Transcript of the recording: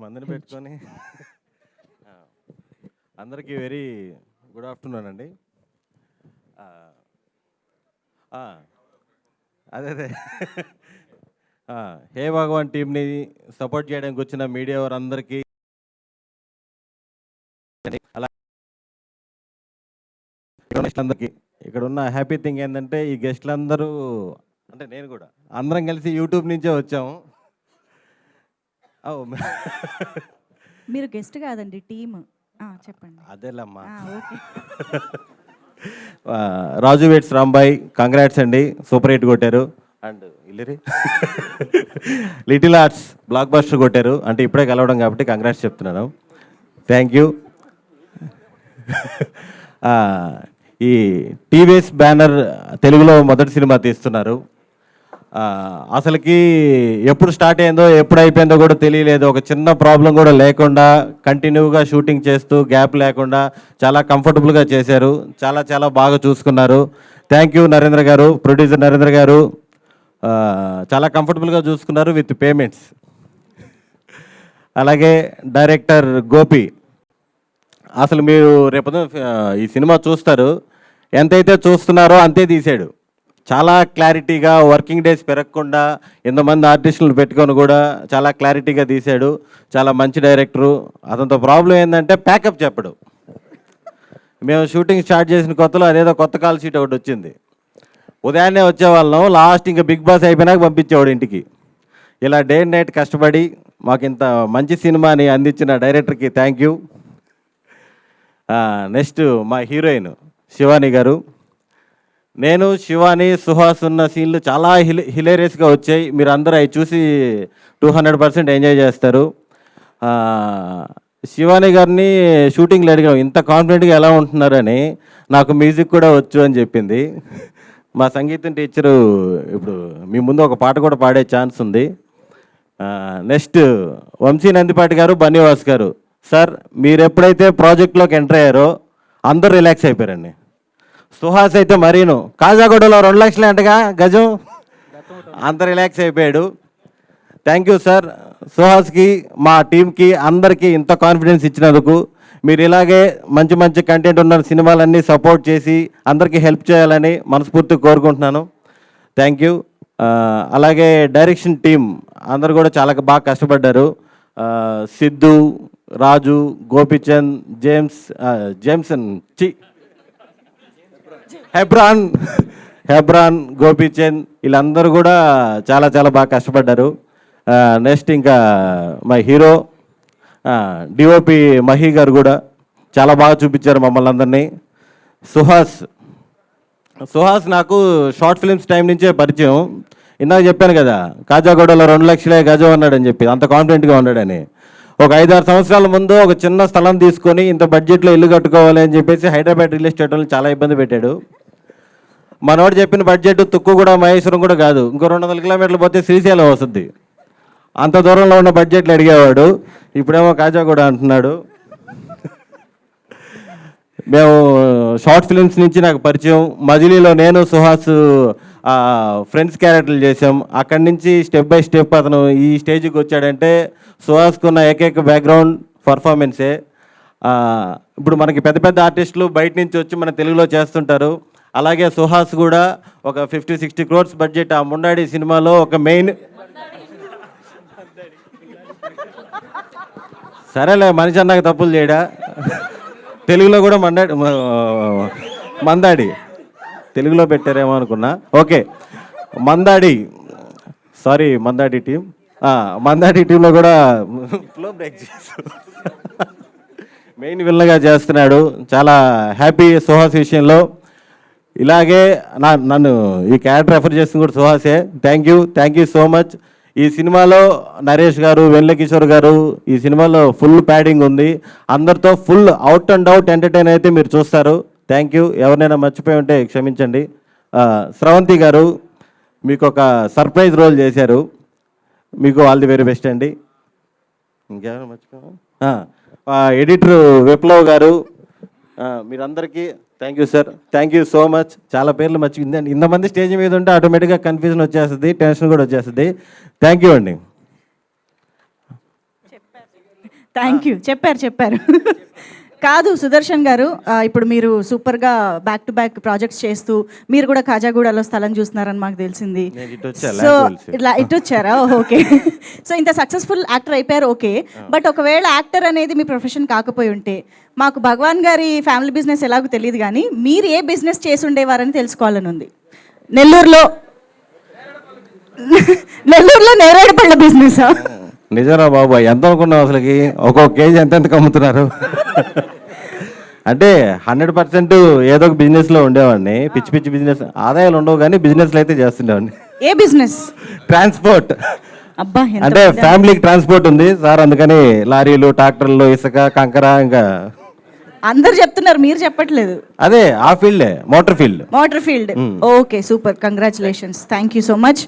ఇంతమందిని పెట్టుకొని అందరికీ వెరీ గుడ్ ఆఫ్టర్నూన్ అండి. అదే అదే హే భగవాన్ టీంని సపోర్ట్ చేయడానికి వచ్చిన మీడియా వారందరికీ, అలా అందరికీ ఇక్కడ ఉన్న హ్యాపీ థింగ్ ఏంటంటే ఈ గెస్ట్లందరూ అంటే నేను కూడా అందరం కలిసి యూట్యూబ్ నుంచే వచ్చాము. మీరు గెస్ట్ కాదండి, టీమ్. చెప్పండి. అదేలమ్మా. Okay. Raju weds Rambai, congrats అండి, సూపర్ హిట్ కొట్టారు. అండ్ ఇల్లిరి లిటిల్ ఆర్ట్స్ బ్లాక్ బస్టర్ కొట్టారు. అంటే ఇప్పుడే కలవడం కాబట్టి కంగ్రాట్స్ చెప్తున్నాను. Thank you. ఈ టీవీఎస్ బ్యానర్ తెలుగులో మొదటి సినిమా తీస్తున్నారు. అసలుకి ఎప్పుడు స్టార్ట్ అయిందో ఎప్పుడు అయిపోయిందో కూడా తెలియలేదు. ఒక చిన్న ప్రాబ్లం కూడా లేకుండా కంటిన్యూగా షూటింగ్ చేస్తూ గ్యాప్ లేకుండా చాలా కంఫర్టబుల్గా చేశారు. చాలా చాలా బాగా చూసుకున్నారు. థ్యాంక్ యూ నరేంద్ర గారు, ప్రొడ్యూసర్ నరేంద్ర గారు. చాలా కంఫర్టబుల్గా చూసుకున్నారు విత్ పేమెంట్స్. అలాగే డైరెక్టర్ గోపి, అసలు మీరు రేపు ఈ సినిమా చూస్తారు, ఎంతైతే చూస్తున్నారో అంతే తీశాడు. చాలా క్లారిటీగా, వర్కింగ్ డేస్ పెరగకుండా ఎంతమంది ఆర్టిస్టులను పెట్టుకొని కూడా చాలా క్లారిటీగా తీశాడు. చాలా మంచి డైరెక్టరు. అతనితో ప్రాబ్లం ఏంటంటే ప్యాకప్ చెప్పడు. మేము షూటింగ్ స్టార్ట్ చేసిన కొత్తలో అదేదో కొత్త కాల్ షీట్ ఒకటి వచ్చింది. ఉదయాన్నే వచ్చేవాళ్ళం, లాస్ట్ ఇంకా బిగ్ బాస్ అయిపోయినాక పంపించేవాడు ఇంటికి. ఇలా డే అండ్ నైట్ కష్టపడి మాకు ఇంత మంచి సినిమాని అందించిన డైరెక్టర్కి థ్యాంక్ యూ. నెక్స్ట్ మా హీరోయిన్ శివాని గారు. నేను శివాని సుహాస్ ఉన్న సీన్లు చాలా హిలేరియస్గా వచ్చాయి. మీరు అందరూ అవి చూసి 200% ఎంజాయ్ చేస్తారు. శివాని గారిని షూటింగ్లో అడిగాం ఇంత కాన్ఫిడెంట్గా ఎలా ఉంటున్నారని. నాకు మ్యూజిక్ కూడా వచ్చు అని చెప్పింది. మా సంగీతం టీచరు ఇప్పుడు మీ ముందు ఒక పాట కూడా పాడే ఛాన్స్ ఉంది. నెక్స్ట్ వంశీ నందిపాటి గారు, బన్నీవాస్ గారు. సార్ మీరు ఎప్పుడైతే ప్రాజెక్ట్లోకి ఎంటర్ అయ్యారో అందరూ రిలాక్స్ అయిపోయారండి. సుహాస్ అయితే మరీను, కాజాగూడలో 2 లక్షలు అంటగా గజం, అంత రిలాక్స్ అయిపోయాడు. Thank you sir. సుహాస్కి, మా టీంకి, అందరికీ ఇంత కాన్ఫిడెన్స్ ఇచ్చినందుకు. మీరు ఇలాగే మంచి మంచి కంటెంట్ ఉన్న సినిమాలన్నీ సపోర్ట్ చేసి అందరికీ హెల్ప్ చేయాలని మనస్ఫూర్తిగా కోరుకుంటున్నాను. Thank you. అలాగే డైరెక్షన్ టీం అందరు కూడా చాలా బాగా కష్టపడ్డారు. సిద్ధు, రాజు, గోపిచంద్, జేమ్సన్, హెబ్రాన్, గోపిచంద్, వీళ్ళందరూ కూడా చాలా చాలా బాగా కష్టపడ్డారు. నెక్స్ట్ ఇంకా మా హీరో డిఓపి మహి గారు కూడా చాలా బాగా చూపించారు మమ్మల్ని అందరినీ. సుహాస్ నాకు షార్ట్ ఫిల్మ్స్ టైం నుంచే పరిచయం. ఇందాక చెప్పాను కదా, కాజాగూడలో 2 లక్షలే గజం అన్నాడని చెప్పి, అంత కాన్ఫిడెంట్గా ఉన్నాడని. ఒక 5-6 సంవత్సరాల ముందు ఒక చిన్న స్థలం తీసుకొని ఇంత బడ్జెట్లో ఇల్లు కట్టుకోవాలి అని చెప్పేసి హైదరాబాద్ రియల్ ఎస్టేట్ వాళ్ళు చాలా ఇబ్బంది పెట్టాడు. మనోడు చెప్పిన బడ్జెట్ తుక్కు కూడా మహేశ్వరం కూడా కాదు, ఇంకో 200 కిలోమీటర్లు పోతే శ్రీశైలం వస్తుంది. అంత దూరంలో ఉన్న బడ్జెట్లు అడిగేవాడు. ఇప్పుడేమో కాజాగూడ అంటున్నాడు. మేము షార్ట్ ఫిల్మ్స్ నుంచి నాకు పరిచయం. మజిలీలో నేను సుహాస్ ఫ్రెండ్స్ క్యారెక్టర్లు చేసాం. అక్కడి నుంచి స్టెప్ బై స్టెప్ అతను ఈ స్టేజ్కి వచ్చాడంటే సుహాస్కున్న ఏకైక బ్యాక్గ్రౌండ్ పర్ఫార్మెన్సే. ఇప్పుడు మనకి పెద్ద పెద్ద ఆర్టిస్టులు బయట నుంచి వచ్చి మన తెలుగులో చేస్తుంటారు. అలాగే సుహాస్ కూడా ఒక 50-60 crores బడ్జెట్ ఆ ముండాడి సినిమాలో ఒక మెయిన్, సరేలే మనిషి అన్నాక తప్పులు చేయడా, తెలుగులో కూడా మందాడి తెలుగులో పెట్టారేమో అనుకున్నా. ఓకే, మందాడి టీం, మందాడి టీంలో కూడా ఫ్లో బ్రేక్ చేస్తాడు, మెయిన్ విల్లగా చేస్తున్నాడు. చాలా హ్యాపీ సుహాస్ విషయంలో. ఇలాగే నన్ను ఈ క్యారెక్టర్ రెఫర్ చేస్తుంది కూడా సుహాసే. Thank you so much. ఈ సినిమాలో నరేష్ గారు, వెన్నెల కిషోర్ గారు, ఈ సినిమాలో ఫుల్ ప్యాడింగ్ ఉంది. అందరితో full out and out entertain అయితే మీరు చూస్తారు. Thank you. ఎవరినైనా మర్చిపోయి ఉంటే క్షమించండి. స్రవంతి గారు మీకు ఒక సర్ప్రైజ్ రోల్ చేశారు, మీకు ఆల్ ది వెరీ బెస్ట్ అండి. ఇంకెవరైనా మర్చిపోయా, ఎడిటర్ విప్లవ్ గారు, మీరందరికీ thank you sir. Thank you so much. చాలా పేర్లు మర్చిపోయింది. ఇంతమంది స్టేజ్ మీద ఉంటే ఆటోమేటిక్గా కన్ఫ్యూజన్ వచ్చేస్తుంది, టెన్షన్ కూడా వచ్చేస్తుంది. థ్యాంక్ యూ అండి. థ్యాంక్ యూ, చెప్పారు. కాదు సుదర్శన్ గారు, ఇప్పుడు మీరు సూపర్గా బ్యాక్ టు బ్యాక్ ప్రాజెక్ట్స్ చేస్తూ మీరు కూడా కాజాగూడలో స్థలం చూస్తున్నారని మాకు తెలిసింది. నేను ఇటు వచ్చా, సో ల్యాండ్ పోలిసి. ఇలా ఇటు వచ్చారా? ఓకే. సో ఇంత సక్సెస్ఫుల్ యాక్టర్ అయిపోయారు, ఓకే. బట్ ఒకవేళ యాక్టర్ అనేది మీ ప్రొఫెషన్ కాకపోయి ఉంటే, మాకు భగవాన్ గారి ఫ్యామిలీ బిజినెస్ ఎలాగో తెలియదు కానీ మీరు ఏ బిజినెస్ చేసి ఉండేవారని తెలుసుకోవాలని ఉంది. నెల్లూరులో నేరేడుపళ్ళ బిజినెస్. నిజరా బాబు, ఎంత అనుకున్నావు అసలుకి? ఒక్కొక్క కేజీ ఎంత అమ్ముతున్నారు? అంటే 100% ఏదో ఒక బిజినెస్లో ఉండేవాడిని. పిచ్చి బిజినెస్ ఆదాయాలు ఉండవు కానీ బిజినెస్లు అయితే చేస్తుండేవాడిని. ఏ బిజినెస్? ట్రాన్స్పోర్ట్. అబ్బా, ఎంత అంటే ఫ్యామిలీకి ట్రాన్స్పోర్ట్ ఉంది సార్, అందుకని లారీలు, ట్రాక్టర్లు, ఇసుక, కంకర, ఇంకా అందరు చెప్తున్నారు, మీరు చెప్పట్లేదు. అదే ఆ ఫీల్డే, motor field. Motor field. Okay, super, congratulations, thank you so much.